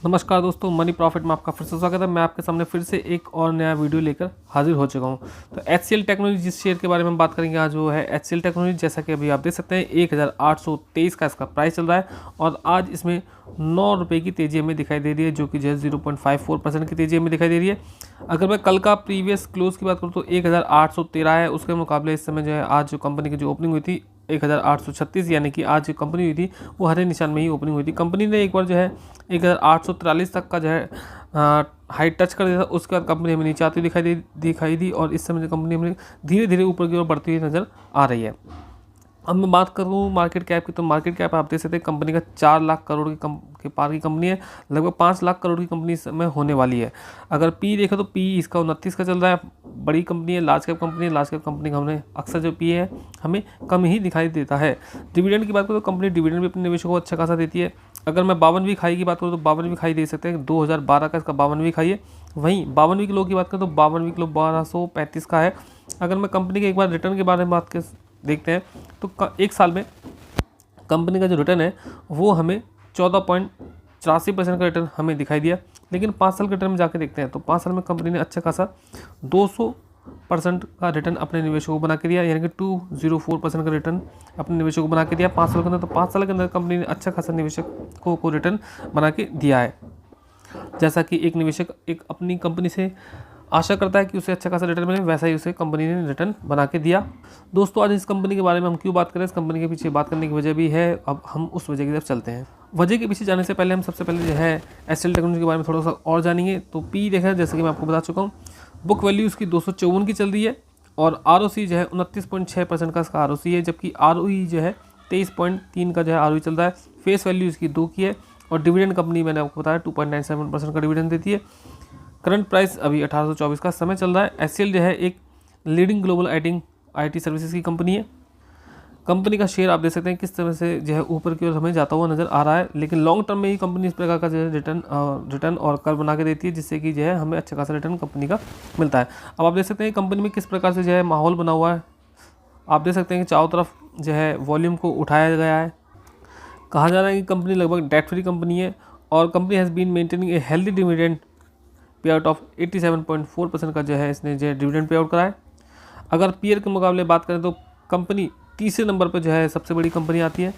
नमस्कार दोस्तों, money profit में आपका फिर से स्वागत है। मैं आपके सामने फिर से एक और नया वीडियो लेकर हाजिर हो चुका हूं। तो HCL टेक्नोलॉजी जिस शेयर के बारे में बात करेंगे आज वो है HCL टेक्नोलॉजी। जैसा कि अभी आप देख सकते हैं 1823 का इसका प्राइस चल रहा है और आज इसमें 9 रुपये की तेज़ी हमें दिखाई दे रही है, जो कि जो है 0.54% की तेज़ी हमें दिखाई दे रही है। अगर मैं कल का प्रीवियस क्लोज की बात करूँ तो 1813 है, उसके मुकाबले इस समय जो है आज जो कंपनी की जो ओपनिंग हुई थी 1836, यानी कि आज जो कंपनी हुई थी वो हरे निशान में ही ओपनिंग हुई थी। कंपनी ने एक बार जो है 1843 तक का जो है हाई टच कर दिया था। उसके बाद कंपनी हमें नीचे आती दिखाई दी और इस समय जो कंपनी हमें धीरे धीरे ऊपर की ओर बढ़ती हुई नज़र आ रही है। अब मैं बात करूँ मार्केट कैप की, तो मार्केट कैप आप देख सकते हैं कंपनी का 4 लाख करोड़ के पार की कंपनी है। लगभग 5 लाख करोड़ की कंपनी इस समय होने वाली है। अगर पी देखें तो पी इसका 29 का चल रहा है। बड़ी कंपनी है, लार्ज कैप कंपनी है। लार्ज कैप कंपनी का हमने अक्सर जो पी है हमें कम ही दिखाई देता है। डिविडेंड की बात करूँ तो कंपनी डिविडेंड भी अपने निवेशकों को अच्छा खासा देती है। अगर मैं 52वीं खाई की बात करूँ तो 52वीं खाई दे सकते हैं, 2012 का इसका 52वीं खाई है। वहीं 52वीं किलो की बात करें तो 52वीं किलो 1235 का है। अगर मैं कंपनी के एक बार रिटर्न के बारे में बात देखते हैं तो एक साल में कंपनी का जो रिटर्न है वो हमें 14.84% का रिटर्न हमें दिखाई दिया। लेकिन 5 साल के रिटर्न में जाके देखते हैं तो 5 साल में कंपनी ने अच्छा खासा 200% का रिटर्न अपने निवेशकों को बना के दिया, यानी कि 204% का रिटर्न अपने निवेशकों को बना के दिया 5 साल के अंदर। तो 5 साल के अंदर कंपनी ने अच्छा खासा निवेशकों को रिटर्न बना के दिया है। जैसा कि एक निवेशक एक अपनी कंपनी से आशा करता है कि उसे अच्छा खासा रिटर्न मिले, वैसा ही उसे कंपनी ने रिटर्न बना के दिया। दोस्तों, आज इस कंपनी के बारे में हम क्यों बात करें, इस कंपनी के पीछे बात करने की वजह भी है। अब हम उस वजह की तरफ चलते हैं। वजह के पीछे जाने से पहले हम सबसे पहले जो है HCL टेक्नोलॉजी के बारे में थोड़ा सा और जानेंगे। तो पी देखा, जैसे कि मैं आपको बता चुका हूँ, बुक वैल्यू उसकी 254 की चल रही है और ROC जो है 29.6% का इसका ROC है, जबकि ROE जो है 23.3 का जो है ROE चल रहा है। फेस वैल्यू इसकी 2 की है और डिविडेंड कंपनी मैंने आपको बताया 2.97% का डिविडेंड देती है। करंट प्राइस अभी 1824 का समय चल रहा है। HCL जो है एक लीडिंग ग्लोबल IT सर्विसेज की कंपनी है। कंपनी का शेयर आप देख सकते हैं किस तरह से जो है ऊपर की ओर हमें जाता हुआ नजर आ रहा है। लेकिन लॉन्ग टर्म में ही कंपनी इस प्रकार का जो है रिटर्न और कर्व बना के देती है, जिससे कि जो है हमें अच्छा खासा रिटर्न कंपनी का मिलता है। अब आप देख सकते हैं कंपनी में किस प्रकार से जो है माहौल बना हुआ है। आप देख सकते हैं कि चारों तरफ जो है वॉल्यूम को उठाया गया है। कहा जा रहा है कि कंपनी लगभग डेट फ्री कंपनी है और company has been maintaining a healthy dividend pay out of 87.4% का जो है इसने जो है डिविडेंड पे आउट करा है। अगर पीयर के मुकाबले बात करें तो कंपनी तीसरे नंबर पर जो है सबसे बड़ी कंपनी आती है।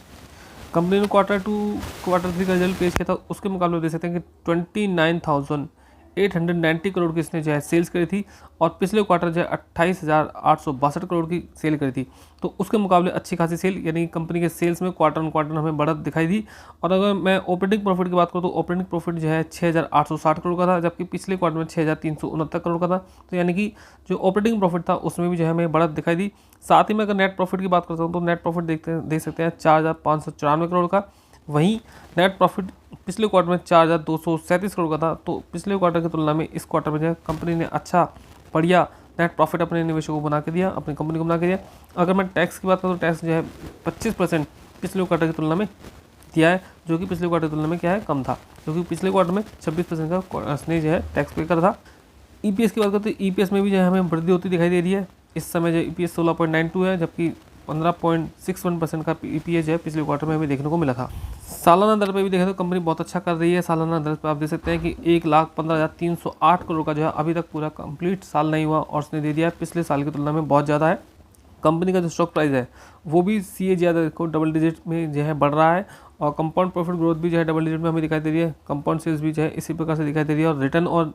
कंपनी ने क्वार्टर 3 का रिजल्ट पेश किया था, उसके मुकाबले देख सकते हैं कि 29,890 करोड़ की इसने जो है सेल्स करी थी और पिछले क्वार्टर जो है 28,862 करोड़ की सेल करी थी। तो उसके मुकाबले अच्छी खासी सेल, यानी कंपनी के सेल्स में क्वार्टर ऑन क्वार्टर हमें बढ़त दिखाई दी। और अगर मैं ऑपरेटिंग प्रॉफिट की बात करूँ तो ऑपरेटिंग प्रॉफिट जो है 6,860 करोड़ का था, जबकि पिछले क्वार्टर में 6,369 करोड़ का था। तो यानी कि जो ऑपरेटिंग प्रॉफिट था उसमें भी जो है हमें बढ़त दिखाई दी। साथ ही में अगर नेट प्रॉफिट की बात करता हूँ तो नेट प्रॉफिट देख सकते हैं 4,594 करोड़ का। वहीं नेट प्रॉफिट पिछले क्वार्टर में 4,237 करोड़ का था। तो पिछले क्वार्टर की तुलना में इस क्वार्टर में जो है कंपनी ने अच्छा बढ़िया नेट प्रॉफिट अपने निवेशकों को बना के दिया, अपनी कंपनी को बना के दिया। अगर मैं टैक्स की बात करूँ तो टैक्स जो है 25% पिछले क्वार्टर की तुलना में दिया है, जो कि पिछले क्वार्टर की तुलना में क्या है कम था, क्योंकि पिछले क्वार्टर में 26% का इसने जो है टैक्स पे करा था। EPS की बात करते हैं, EPS में भी जो है हमें वृद्धि होती दिखाई दे रही है। इस समय जो EPS 16.92 है, जबकि 15.61% का EPS जो है पिछले क्वार्टर में हमें देखने को मिला था। सालाना दर पे भी देखें तो कंपनी बहुत अच्छा कर रही है। सालाना दर पे आप देख सकते हैं कि 1,15,308 करोड़ का जो है अभी तक पूरा कंप्लीट साल नहीं हुआ और उसने दे दिया है, पिछले साल की तुलना में बहुत ज़्यादा है। कंपनी का जो स्टॉक प्राइस है वो भी CAGR को डबल डिजिट में जो है बढ़ रहा है और कंपाउंड प्रॉफिट ग्रोथ भी जो है डबल डिजिट में हमें दिखाई दे रही है। कंपाउंड सेल्स भी जो है इसी प्रकार से दिखाई दे रही है और रिटर्न और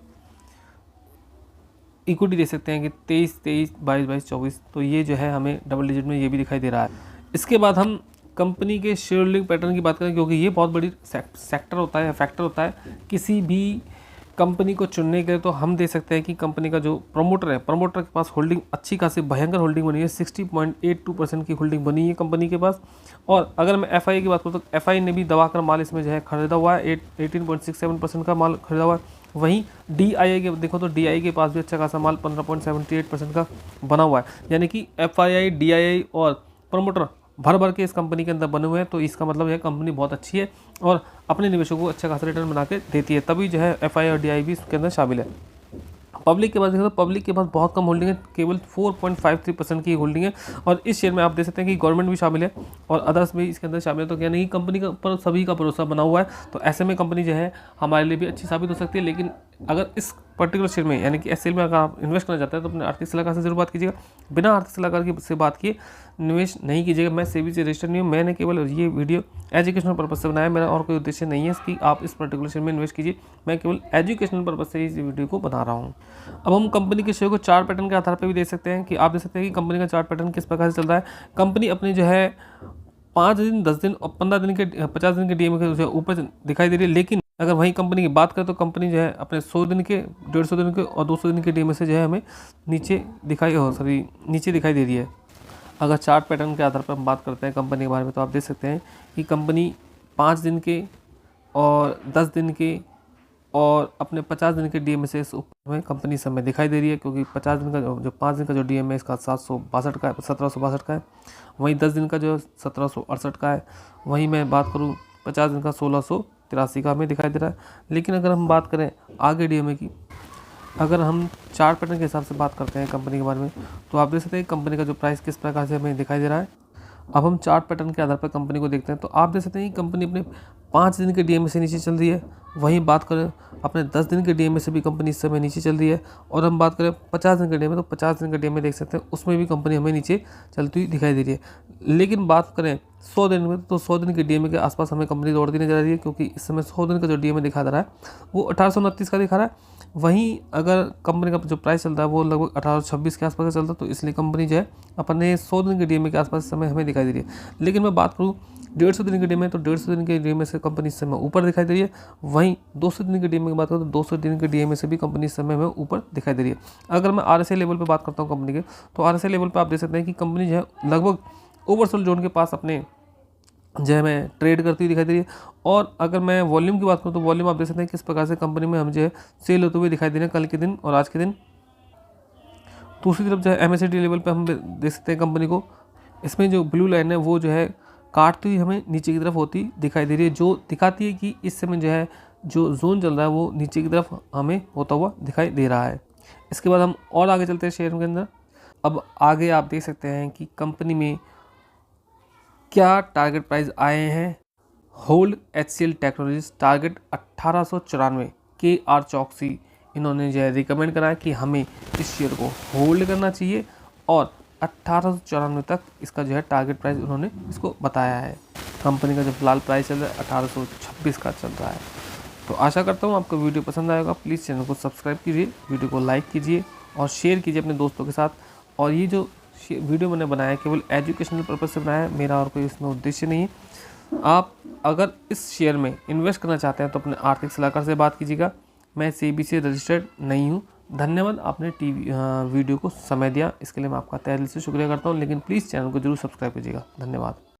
इक्विटी दे सकते हैं कि 23, 22, 24, तो ये जो है हमें डबल डिजिट में ये भी दिखाई दे रहा है। इसके बाद हम कंपनी के शेयर होल्डिंग पैटर्न की बात करें, क्योंकि ये बहुत बड़ी फैक्टर होता है किसी भी कंपनी को चुनने के लिए। तो हम देख सकते हैं कि कंपनी का जो प्रमोटर है, प्रमोटर के पास होल्डिंग अच्छी खासी भयंकर होल्डिंग बनी है, 60.82% की होल्डिंग बनी है कंपनी के पास। और अगर मैं FI की बात करूँ तो FI ने भी दबाकर माल इसमें जो है खरीदा हुआ है, 18.67% का माल खरीदा हुआ है। वहीं DII के देखो तो DII के पास भी अच्छा खासा माल 15.78% का बना हुआ है, यानी कि FII, DII और प्रमोटर भर भर के इस कंपनी के अंदर बने हुए हैं। तो इसका मतलब यह कंपनी बहुत अच्छी है और अपने निवेशकों को अच्छा खासा रिटर्न बना के देती है, तभी जो है FI और DII भी इसके अंदर शामिल है। पब्लिक के पास देखो तो पब्लिक के पास बहुत कम होल्डिंग है, केवल 4.53% की होल्डिंग है। और इस शेयर में आप देख सकते हैं कि गवर्नमेंट भी शामिल है और अदर्स भी इसके अंदर शामिल है। तो क्या नहीं, कंपनी का पर सभी का भरोसा बना हुआ है। तो ऐसे में कंपनी जो है हमारे लिए भी अच्छी साबित हो सकती है। लेकिन अगर इस पर्टिकुलर शेयर में यानी कि एचसीएल में अगर आप इन्वेस्ट करना चाहते हैं तो अपने आर्थिक सलाहकार से जरूर बात कीजिएगा। बिना आर्थिक सलाहकार की से बात किए निवेश नहीं कीजिएगा। मैं सेबी से रजिस्टर्ड नहीं हूँ, मैंने केवल ये वीडियो एजुकेशनल पर्पज से बनाया। मेरा और कोई उद्देश्य नहीं है कि आप इस पर्टिकुलर शेयर में इन्वेस्ट कीजिए। मैं केवल एजुकेशनल पर्पज से इस वीडियो को बना रहा हूँ। अब हम कंपनी के शेयर को चार्ट पैटर्न के आधार पर भी देख सकते हैं कि आप देख सकते हैं कि कंपनी का चार्ट पैटर्न किस प्रकार से चल रहा है। कंपनी अपनी जो है 5 दिन, 10 दिन और 15 दिन के 50 दिन के डीएमए के ऊपर दिखाई दे रही है। लेकिन अगर वही कंपनी की बात करें तो कंपनी जो है अपने 100 दिन के, 150 दिन के और 200 दिन के डीएमए से जो है हमें नीचे दिखाई दे रही है। अगर चार्ट पैटर्न के आधार पर हम बात करते हैं कंपनी के बारे में तो आप देख सकते हैं कि कंपनी 5 दिन के और 10 दिन के और अपने 50 दिन के डीएमए से इस ऊपर में कंपनी समय दिखाई दे रही है। क्योंकि 50 दिन का जो 5 दिन का जो डीएमए इसका 762 का है, 1762 का है। वहीं 10 दिन का जो 1768 का है। वहीं मैं बात करूँ 50 दिन का 1683 का हमें दिखाई दे रहा है। लेकिन अगर हम बात करें आगे डीएमए की, अगर हम चार्ट पैटर्न के हिसाब से बात करते हैं कंपनी के बारे में तो आप देख सकते हैं कंपनी का जो प्राइस किस प्रकार से हमें दिखाई दे रहा है। अब हम चार्ट पैटर्न के आधार पर कंपनी को देखते हैं तो आप देख सकते हैं कि कंपनी अपने 5 दिन के डीएमए से नीचे चल रही है। वहीं बात करें अपने 10 दिन के डीएमए से भी कंपनी इस समय नीचे चल रही है। और हम बात करें 50 दिन के डीएमए तो 50 दिन के डीएमए देख सकते हैं उसमें भी कंपनी हमें नीचे चलती हुई दिखाई दे रही है। लेकिन बात करें 100 दिन में तो 100 दिन के डीएमए के आसपास हमें कंपनी दौड़ती नजर आ रही है। क्योंकि इस समय 100 दिन का जो डीएमए दिखा रहा है वो 1829 का दिखा रहा है। वहीं अगर कंपनी का जो प्राइस चलता है वो लगभग 1826 के आसपास चलता है। तो इसलिए कंपनी जो है अपने 100 दिन के डीएमए के आसपास समय हमें दिखाई दे रही है। लेकिन मैं बात करूँ 150 दिन के डीएमए तो 150 दिन के डीएमए से कंपनी इस समय ऊपर दिखाई दे रही है। वहीं 200 दिन के डीएमए की बात करूँ तो 200 दिन के डीएमए से भी कंपनी इस समय हमें ऊपर दिखाई दे रही है। अगर मैं आरएसआई लेवल पे बात करता हूँ कंपनी के तो आरएसआई लेवल पे आप देख सकते हैं कि कंपनी जो है लगभग ओवरसोल्ड जोन के पास अपने जो है हमें ट्रेड करती हुई दिखाई दे रही है। और अगर मैं वॉल्यूम की बात करूँ तो वॉल्यूम आप देख सकते हैं किस प्रकार से कंपनी में हम जो है सेल होते हुए दिखाई दे रहे हैं कल के दिन और आज के दिन। दूसरी तरफ जो है एमएससीडी लेवल पे हम देख सकते हैं कंपनी को, इसमें जो ब्लू लाइन है वो जो है काटती हुई हमें नीचे की तरफ होती दिखाई दे रही है, जो दिखाती है कि इस समय जो है जो जोन चल रहा है वो नीचे की तरफ हमें होता हुआ दिखाई दे रहा है। इसके बाद हम और आगे चलते हैं शेयर के अंदर। अब आगे आप देख सकते हैं कि कंपनी में क्या टारगेट प्राइस आए हैं। होल्ड एचसीएल टेक्नोलॉजीज टारगेट 1894 के आर चौकसी इन्होंने जो है रिकमेंड करा कि हमें इस शेयर को होल्ड करना चाहिए और 1894 तक इसका जो है टारगेट प्राइस उन्होंने इसको बताया है। कंपनी का जो फिलहाल प्राइस चल रहा है 1826 का चल रहा है। तो आशा करता हूँ आपको वीडियो पसंद आएगा। प्लीज़ चैनल को सब्सक्राइब कीजिए, वीडियो को लाइक कीजिए और शेयर कीजिए अपने दोस्तों के साथ। और ये जो वीडियो मैंने बनाया है केवल एजुकेशनल पर्पज़ से बनाया है, मेरा और कोई इसमें उद्देश्य नहीं है। आप अगर इस शेयर में इन्वेस्ट करना चाहते हैं तो अपने आर्थिक सलाहकार से बात कीजिएगा। मैं सेबी से रजिस्टर्ड नहीं हूँ। धन्यवाद, आपने वीडियो को समय दिया, इसके लिए मैं आपका तहे दिल से शुक्रिया करता हूँ। लेकिन प्लीज़ चैनल को जरूर सब्सक्राइब कीजिएगा। धन्यवाद।